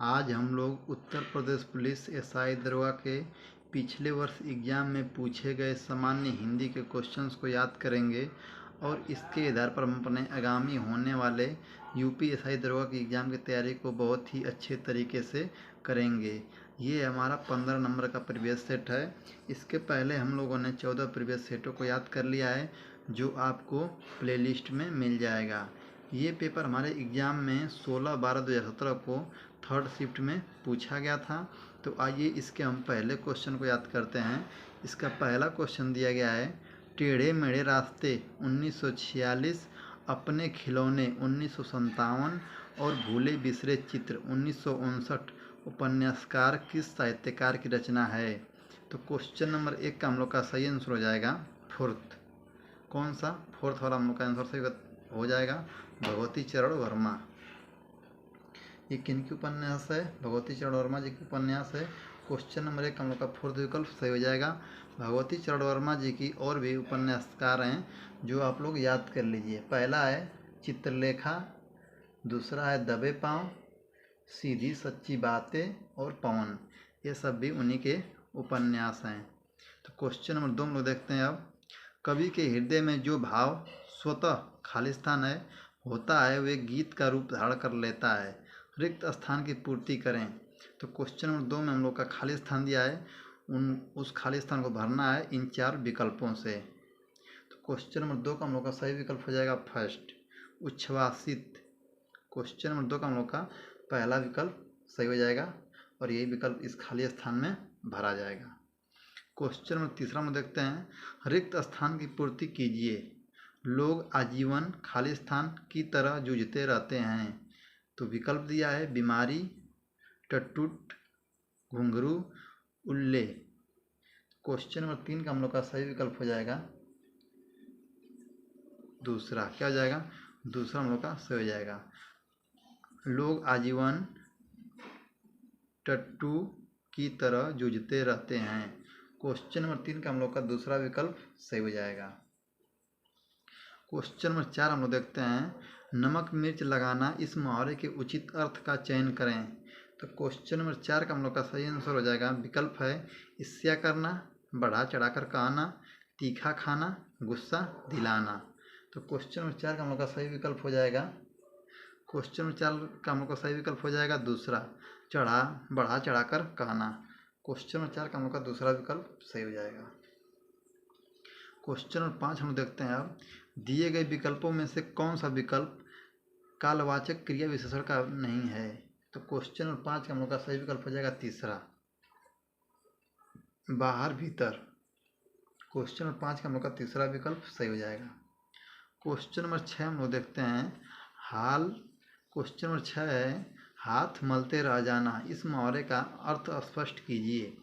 आज हम लोग उत्तर प्रदेश पुलिस एसआई दरोगा के पिछले वर्ष एग्जाम में पूछे गए सामान्य हिंदी के क्वेश्चंस को याद करेंगे और इसके आधार पर हम अपने आगामी होने वाले यूपी एसआई दरोगा की एग्ज़ाम की तैयारी को बहुत ही अच्छे तरीके से करेंगे। ये हमारा 15 नंबर का प्रीवियस सेट है। इसके पहले हम लोगों ने 14 प्रीवियस सेटों को याद कर लिया है, जो आपको प्लेलिस्ट में मिल जाएगा। ये पेपर हमारे एग्ज़ाम में 16/12/2017 को थर्ड शिफ्ट में पूछा गया था। तो आइए इसके हम पहले क्वेश्चन को याद करते हैं। इसका पहला क्वेश्चन दिया गया है, टेढ़े मेढ़े रास्ते 1946, अपने खिलौने 1957 और भूले बिसरे चित्र 1959 उपन्यासकार किस साहित्यकार की रचना है? तो क्वेश्चन नंबर 1 का हम लोग का सही आंसर हो जाएगा फोर्थ। कौन सा? फोर्थ वाला हम लोग का आंसर सही हो जाएगा, भगवती चरण वर्मा। ये किन की उपन्यास है? भगवती चरण वर्मा जी की उपन्यास है। क्वेश्चन नंबर 1 हम लोग का फोर्थ विकल्प सही हो जाएगा। भगवती चरण वर्मा जी की और भी उपन्यासकार हैं, जो आप लोग याद कर लीजिए। पहला है चित्रलेखा, दूसरा है दबे पाँव, सीधी सच्ची बातें और पवन। ये सब भी उन्हीं के उपन्यास हैं। तो क्वेश्चन नंबर 2 हम लोग देखते हैं अब, कवि के हृदय में जो भाव स्वतः खालिस्तान है होता है, वे गीत का रूप धारण कर लेता है। रिक्त स्थान की पूर्ति करें। तो क्वेश्चन नंबर 2 में हम लोग का खाली स्थान दिया है, उस खाली स्थान को भरना है इन 4 विकल्पों से। तो क्वेश्चन नंबर 2 का हम लोग का सही विकल्प हो जाएगा फर्स्ट, उच्छ्वासित। क्वेश्चन नंबर 2 का हम लोग का पहला विकल्प सही हो जाएगा और यही विकल्प इस खाली स्थान में भरा जाएगा। क्वेश्चन नंबर 3 में देखते हैं, रिक्त स्थान की पूर्ति कीजिए। लोग आजीवन खाली स्थान की तरह जूझते रहते हैं। तो विकल्प दिया है बीमारी, टट्टुट, घुंघरू, उल्ले। क्वेश्चन नंबर 3 का हम लोग का सही विकल्प हो जाएगा दूसरा। क्या हो जाएगा? दूसरा हम लोग का सही हो जाएगा, लोग आजीवन टट्टू की तरह जूझते रहते हैं। क्वेश्चन नंबर 3 का हम लोग का दूसरा विकल्प सही हो जाएगा। क्वेश्चन नंबर 4 हम लोग देखते हैं, नमक मिर्च लगाना इस मुहावरे के उचित अर्थ का चयन करें। तो क्वेश्चन नंबर 4 का हम लोग का सही आंसर हो जाएगा, विकल्प है ईर्ष्या करना, बढ़ा चढ़ाकर कहना, तीखा खाना, गुस्सा दिलाना। तो क्वेश्चन नंबर 4 का हम लोग का सही विकल्प हो जाएगा, क्वेश्चन नंबर 4 का हम लोग का सही विकल्प हो जाएगा दूसरा, बढ़ा चढ़ाकर कहना। क्वेश्चन नंबर 4 का हम लोग का दूसरा विकल्प सही हो जाएगा। क्वेश्चन नंबर 5 हम देखते हैं अब, दिए गए विकल्पों में से कौन सा विकल्प कालवाचक क्रिया विशेषण का नहीं है? तो क्वेश्चन नंबर 5 का हम लोग का सही विकल्प हो जाएगा तीसरा, बाहर भीतर। क्वेश्चन नंबर 5 का हम लोग का तीसरा विकल्प सही हो जाएगा। क्वेश्चन नंबर 6 हम लोग देखते हैं, हाल। क्वेश्चन नंबर 6 है, हाथ मलते रह जाना इस मुहावरे का अर्थ स्पष्ट कीजिए।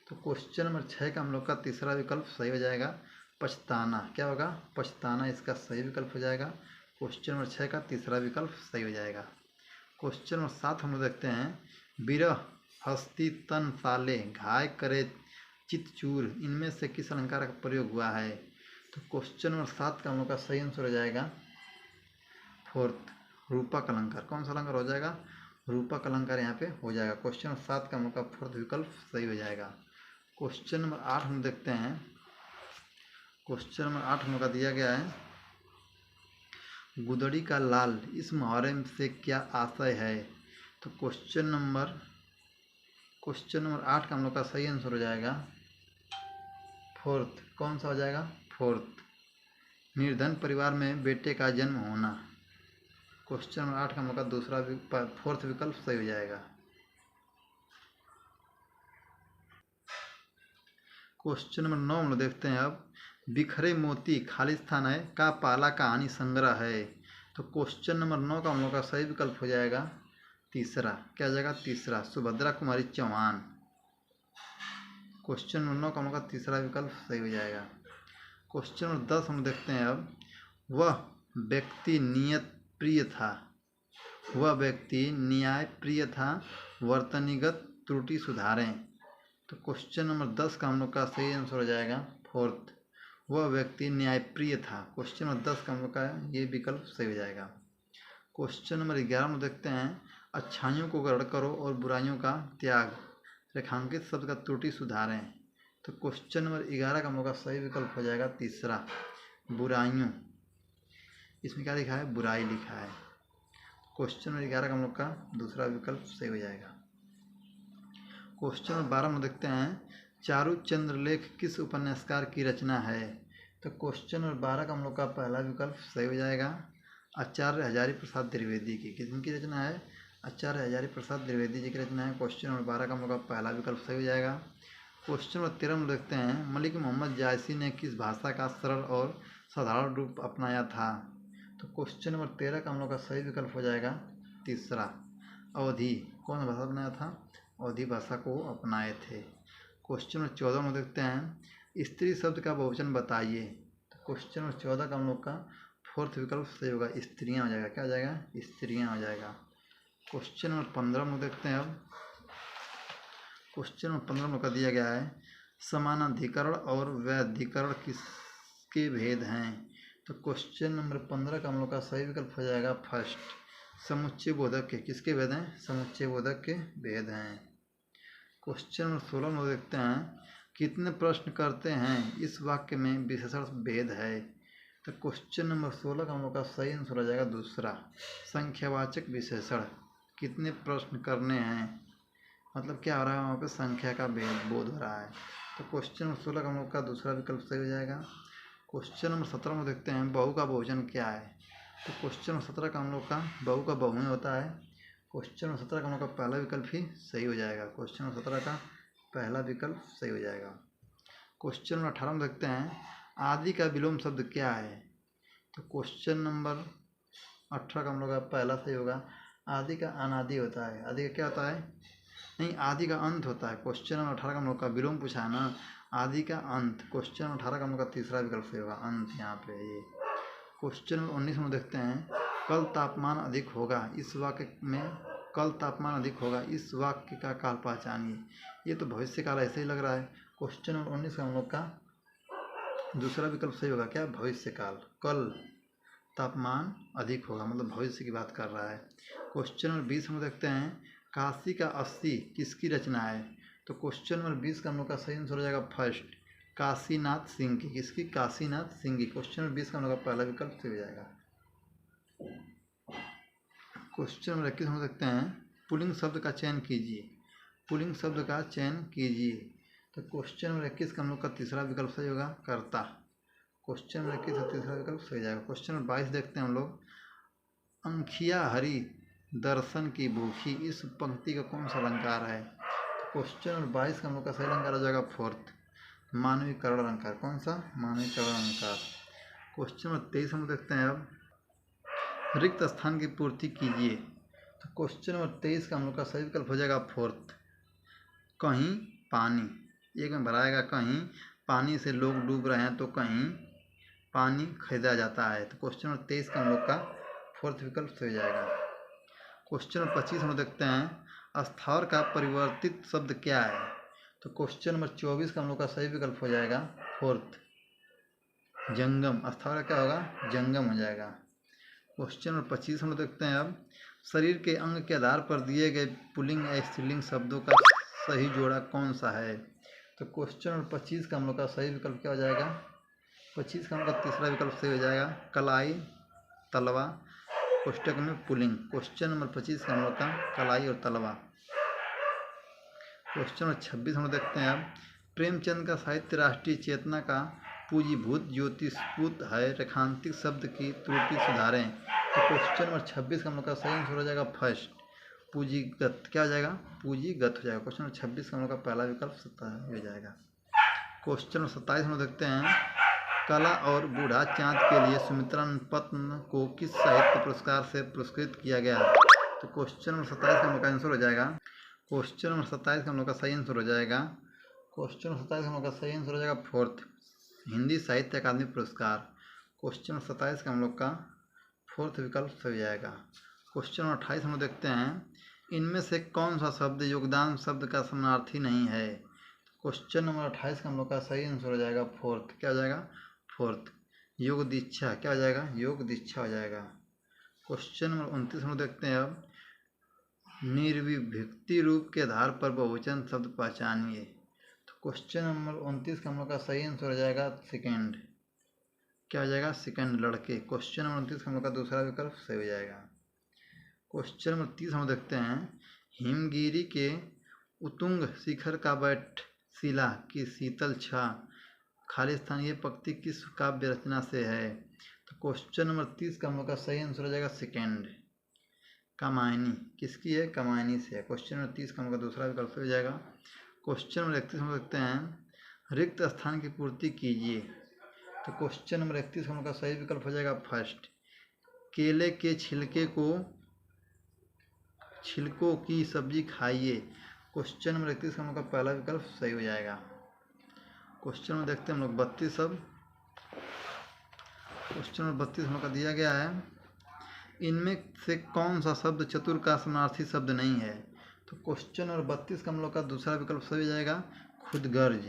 तो क्वेश्चन नंबर 6 का हम लोग का तीसरा विकल्प सही हो जाएगा, पछताना। क्या होगा? पछताना इसका सही विकल्प हो जाएगा। क्वेश्चन नंबर 6 का तीसरा विकल्प सही हो जाएगा। क्वेश्चन नंबर 7 हम लोग देखते हैं, विरह हस्ती तन साले घाय करे चितचूर, इनमें से किस अलंकार का प्रयोग हुआ है? तो क्वेश्चन नंबर 7 का हम लोग का सही आंसर हो जाएगा फोर्थ, रूपक अलंकार। कौन सा अलंकार हो जाएगा? रूपक अलंकार यहाँ पे हो जाएगा। क्वेश्चन नंबर 7 का हम लोग का फोर्थ विकल्प सही हो जाएगा। क्वेश्चन नंबर 8 हम देखते हैं, क्वेश्चन नंबर 8 हम लोग का दिया गया है, गुदड़ी का लाल इस मुहावरे से क्या आशय है? तो क्वेश्चन नंबर 8 का हम लोग का सही आंसर हो जाएगा फोर्थ। कौन सा हो जाएगा? फोर्थ, निर्धन परिवार में बेटे का जन्म होना। क्वेश्चन नंबर 8 का हम लोग का दूसरा फोर्थ विकल्प सही हो जाएगा। क्वेश्चन नंबर 9 हम लोग देखते हैं अब, बिखरे मोती खाली स्थान है का पहला कहानी संग्रह है। तो क्वेश्चन नंबर 9 का हम लोग का सही विकल्प हो जाएगा तीसरा। क्या हो जाएगा? तीसरा, सुभद्रा कुमारी चौहान। क्वेश्चन नंबर 9 का हम लोग का तीसरा विकल्प सही हो जाएगा। क्वेश्चन नंबर 10 हम देखते हैं अब, वह व्यक्ति नियत प्रिय था, वह व्यक्ति न्याय प्रिय था, वर्तनीगत त्रुटि सुधारें। तो क्वेश्चन नंबर 10 का हम लोग का सही आंसर हो जाएगा फोर्थ, वह व्यक्ति न्यायप्रिय था। क्वेश्चन नंबर 10 का हम लोग का ये विकल्प सही हो जाएगा। क्वेश्चन नंबर 11 में देखते हैं, अच्छाइयों को ग्रहण करो और बुराइयों का त्याग। रेखांकित शब्द का त्रुटि सुधारें। तो क्वेश्चन नंबर 11 का हम लोग का सही विकल्प हो जाएगा तीसरा, बुराइयों। इसमें क्या लिखा है? बुराई लिखा है। क्वेश्चन नंबर 11 का हम लोग का दूसरा विकल्प सही हो जाएगा। क्वेश्चन नंबर 12 में देखते हैं, चारु चंद्रलेख किस उपन्यासकार की रचना है? तो क्वेश्चन नंबर 12 का हम लोग का पहला विकल्प सही हो जाएगा, आचार्य हजारी प्रसाद द्विवेदी की। किसकी रचना है? आचार्य हजारी प्रसाद द्विवेदी जी की रचना है। क्वेश्चन नंबर 12 का हम लोग का पहला विकल्प सही हो जाएगा। क्वेश्चन नंबर 13 में देखते हैं, मलिक मोहम्मद जायसी ने किस भाषा का सरल और साधारण रूप अपनाया था? तो क्वेश्चन नंबर 13 का हम लोग का सही विकल्प हो जाएगा तीसरा, अवधी। कौन भाषा अपनाया था? अवधी भाषा को अपनाए थे। क्वेश्चन नंबर 14 में देखते हैं, स्त्री शब्द का बहुवचन बताइए। तो क्वेश्चन नंबर 14 का हम लोग का फोर्थ विकल्प सही होगा, स्त्रियाँ हो जाएगा। क्या हो जाएगा? स्त्रियाँ हो जाएगा। क्वेश्चन नंबर 15 में देखते हैं, अब क्वेश्चन नंबर 15 में का दिया गया है, समानाधिकरण और वैधिकरण किसके भेद हैं? तो क्वेश्चन नंबर 15 का हम लोग का सही विकल्प हो जाएगा फर्स्ट, समुच्चय बोधक के। किसके भेद हैं? समुच्चय बोधक के भेद हैं। क्वेश्चन नंबर 16 में देखते हैं, कितने प्रश्न करते हैं इस वाक्य में विशेषण भेद है? तो क्वेश्चन नंबर 16 का हम लोग का सही आंसर हो जाएगा दूसरा, संख्यावाचक विशेषण। कितने प्रश्न करने हैं, मतलब क्या हो रहा है वहाँ पे? संख्या का बोध हो रहा है। तो क्वेश्चन नंबर 16 का हम लोग का दूसरा विकल्प सही हो जाएगा। क्वेश्चन नंबर 17 में देखते हैं, बहु का बहुवचन क्या है? तो क्वेश्चन नंबर 17 का हम लोग का बहु का बहुवचन होता है। क्वेश्चन नंबर 17 का हम लोग का पहला विकल्प ही सही हो जाएगा। क्वेश्चन नंबर 17 का पहला विकल्प सही हो जाएगा। क्वेश्चन नंबर 18 में देखते हैं, आदि का विलोम शब्द क्या है? तो क्वेश्चन नंबर 18 का हम लोग का पहला सही होगा, आदि का अनादि होता है। आदि का क्या होता है? नहीं, आदि का अंत होता है। क्वेश्चन नंबर 18 का हम लोग का विलोम पूछा है ना, आदि का अंत। क्वेश्चन नंबर 18 का हम लोग का तीसरा विकल्प सही होगा, अंत यहाँ पे ये। क्वेश्चन नंबर 19 में देखते हैं, कल तापमान अधिक होगा इस वाक्य में, कल तापमान अधिक होगा इस वाक्य का काल पहचानिए। ये तो भविष्य काल ऐसे ही लग रहा है। क्वेश्चन नंबर 19 का हम लोग का दूसरा विकल्प सही होगा, क्या? भविष्य काल। कल तापमान अधिक होगा मतलब भविष्य की बात कर रहा है। क्वेश्चन नंबर 20 में देखते हैं, काशी का 80 किसकी रचना है? तो क्वेश्चन नंबर 20 का हम लोग का सही आंसर हो जाएगा फर्स्ट, काशीनाथ सिंह की। किसकी? काशीनाथ सिंह की। क्वेश्चन नंबर 20 का हम लोग का पहला विकल्प सही हो जाएगा। क्वेश्चन नंबर 21 में देखते हैं, पुल्लिंग शब्द का चयन कीजिए। पुल्लिंग शब्द का चयन कीजिए। तो क्वेश्चन नंबर 21 का हम लोग का तीसरा विकल्प सही होगा, कर्ता। क्वेश्चन नंबर 21 का तीसरा विकल्प सही जाएगा। क्वेश्चन नंबर 22 देखते हैं हम लोग, अंखिया हरी दर्शन की भूखी, इस पंक्ति का कौन सा अलंकार है? क्वेश्चन नंबर 22 का हम लोग का सही अलंकार हो जाएगा फोर्थ, मानवीकरण अलंकार। कौन सा? मानवीकरण अलंकार। क्वेश्चन नंबर 23 हम देखते हैं, अब रिक्त स्थान की पूर्ति कीजिए। तो क्वेश्चन नंबर 23 का हम लोग का सही विकल्प हो जाएगा फोर्थ, कहीं पानी। एक में भराएगा, कहीं पानी से लोग डूब रहे हैं तो कहीं पानी खरीदा जाता है। तो क्वेश्चन नंबर 23 का हम लोग का फोर्थ विकल्प सही हो जाएगा। क्वेश्चन नंबर 25 हम देखते हैं, स्थावर का परिवर्तित शब्द क्या है? तो क्वेश्चन नंबर 24 का हम लोग का सही विकल्प हो जाएगा फोर्थ, जंगम। स्थावर का क्या होगा? जंगम हो जाएगा। क्वेश्चन नंबर 25 हम देखते हैं, अब शरीर के अंग के आधार पर दिए गए पुल्लिंग या स्त्रीलिंग शब्दों का सही जोड़ा कौन सा है? तो क्वेश्चन नंबर 25 का हम लोग का सही विकल्प क्या हो जाएगा? 25 का हम लोग का तीसरा विकल्प सही हो जाएगा, कलाई तलवा, कोष्टक में पुल्लिंग। क्वेश्चन नंबर 25 का हम लोग का कलाई और तलवा। क्वेश्चन नंबर 26 हम देखते हैं, अब प्रेमचंद का साहित्य राष्ट्रीय चेतना का पूंजीभूत ज्योतिषपूत है, रेखांतिक शब्द की त्रुटि सुधारें। तो क्वेश्चन नंबर 26 का हम लोग का सही आंसर हो जाएगा फर्स्ट, पूंजीगत। क्या हो जाएगा? पूंजीगत हो जाएगा। क्वेश्चन नंबर 26 का हम लोग का पहला विकल्प हो जाएगा। क्वेश्चन नंबर 27 हम देखते हैं, कला और बूढ़ा चाँद के लिए सुमित्रा पत्न को किस साहित्य पुरस्कार से पुरस्कृत किया गया? तो क्वेश्चन नंबर 27 का हम लोग का आंसर हो जाएगा, क्वेश्चन नंबर 27 का हम लोग का सही आंसर हो जाएगा, क्वेश्चन नंबर 27 का हम लोग का सही आंसर हो जाएगा फोर्थ, हिंदी साहित्य अकादमी पुरस्कार। क्वेश्चन नंबर 27 का हम लोग का फोर्थ विकल्प सही हो जाएगा। क्वेश्चन नंबर 28 हम लोग देखते हैं, इनमें से कौन सा शब्द योगदान शब्द का समानार्थी नहीं है? क्वेश्चन नंबर 28 का हम लोग का सही आंसर हो जाएगा फोर्थ। क्या हो जाएगा? फोर्थ, योग दीक्षा। क्या हो जाएगा? योग दीक्षा हो जाएगा। क्वेश्चन नंबर 29 हम लोग देखते हैं, अब निर्विभक्ति रूप के आधार पर बहुवचन शब्द पहचानिए। तो क्वेश्चन नंबर 29 का हम लोग का सही आंसर हो जाएगा सेकेंड। क्या हो जाएगा? सेकेंड, लड़के। क्वेश्चन नंबर 29 का हम लोग का दूसरा विकल्प सही हो जाएगा। क्वेश्चन नंबर 30 हम देखते हैं, हिमगिरी के उत्तुंग शिखर का बैठ शिला की शीतल छा खाली स्थान, ये पंक्ति किस काव्य रचना से है? तो क्वेश्चन नंबर 30 का हम लोग का सही आंसर हो जाएगा सेकेंड, कामायनी। किसकी है? कामायनी से है। क्वेश्चन नंबर 30 का हम लोग का दूसरा विकल्प हो जाएगा। क्वेश्चन नंबर 31 हम देखते हैं, रिक्त स्थान की पूर्ति कीजिए। तो क्वेश्चन नंबर 31 हम लोग का सही विकल्प हो जाएगा फर्स्ट, केले के छिलकों की सब्जी खाइए। क्वेश्चन नंबर 31 का हम लोग का पहला विकल्प सही हो जाएगा। क्वेश्चन में देखते हैं हम लोग 32 अब। क्वेश्चन नंबर 32 हम लोग का दिया गया है, इनमें से कौन सा शब्द चतुर का समानार्थी शब्द नहीं है? तो क्वेश्चन नंबर 32 का हम लोग का दूसरा विकल्प सही हो जाएगा, खुदगर्ज।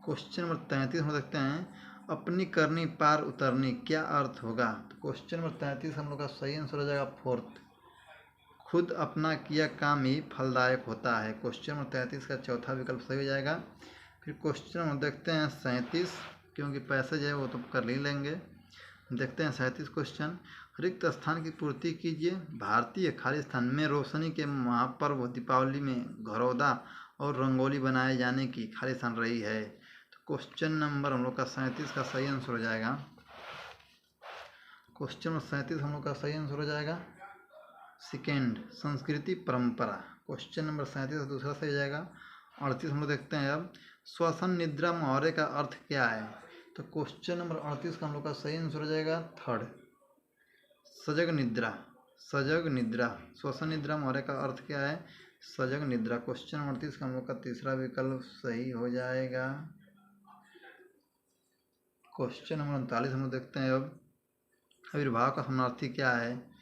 क्वेश्चन नंबर 33 हम देखते हैं, अपनी करनी पार उतरनी क्या अर्थ होगा? तो क्वेश्चन नंबर 33 हम लोग का सही आंसर हो जाएगा फोर्थ, खुद अपना किया काम ही फलदायक होता है। क्वेश्चन नंबर 33 का चौथा विकल्प सही हो जाएगा। फिर क्वेश्चन नंबर देखते हैं 37, क्योंकि पैसेज है वो तो कर ही लेंगे। देखते हैं 37 क्वेश्चन, रिक्त स्थान की पूर्ति कीजिए। भारतीय खाली स्थान में रोशनी के महापर्व दीपावली में घरौदा और रंगोली बनाए जाने की खाली स्थान रही है। तो क्वेश्चन नंबर हम लोग का 37 का सही आंसर हो जाएगा। क्वेश्चन नंबर 37 हम लोग का सही आंसर हो जाएगा सेकेंड, संस्कृति परंपरा। क्वेश्चन नंबर 37 का दूसरा सही हो जाएगा। 38 हम लोग देखते हैं अब, श्वसन निद्रा मुहावरे का अर्थ क्या है? तो क्वेश्चन नंबर 38 का हम लोग का सही आंसर हो जाएगा थर्ड, सजग निद्रा। सजग निद्रा, श्वसन निद्रा मुहावरे का अर्थ क्या है? सजग निद्रा। क्वेश्चन नंबर 38 का हम लोग का तीसरा विकल्प सही हो जाएगा। क्वेश्चन नंबर 39 हम लोग देखते हैं अब, आविर्भाव का समानार्थी क्या है?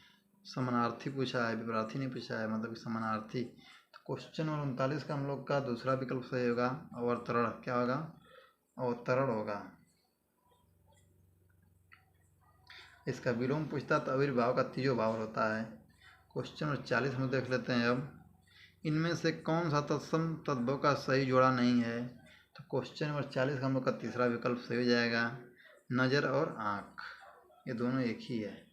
समानार्थी पूछा है, विपरार्थी नहीं पूछा है, मतलब कि समानार्थी। तो क्वेश्चन नंबर 39 का हम लोग का दूसरा विकल्प सही होगा, अवतरण। क्या होगा? अवतरण होगा। इसका विलोम पूछता तो आविर्भाव का तीजो भाव होता है। क्वेश्चन नंबर 40 हम देख लेते हैं अब, इनमें से कौन सा तत्सम तद्भव का सही जोड़ा नहीं है? तो क्वेश्चन नंबर 40 का हम लोग का तीसरा विकल्प सही हो जाएगा, नज़र और आँख, ये दोनों एक ही है।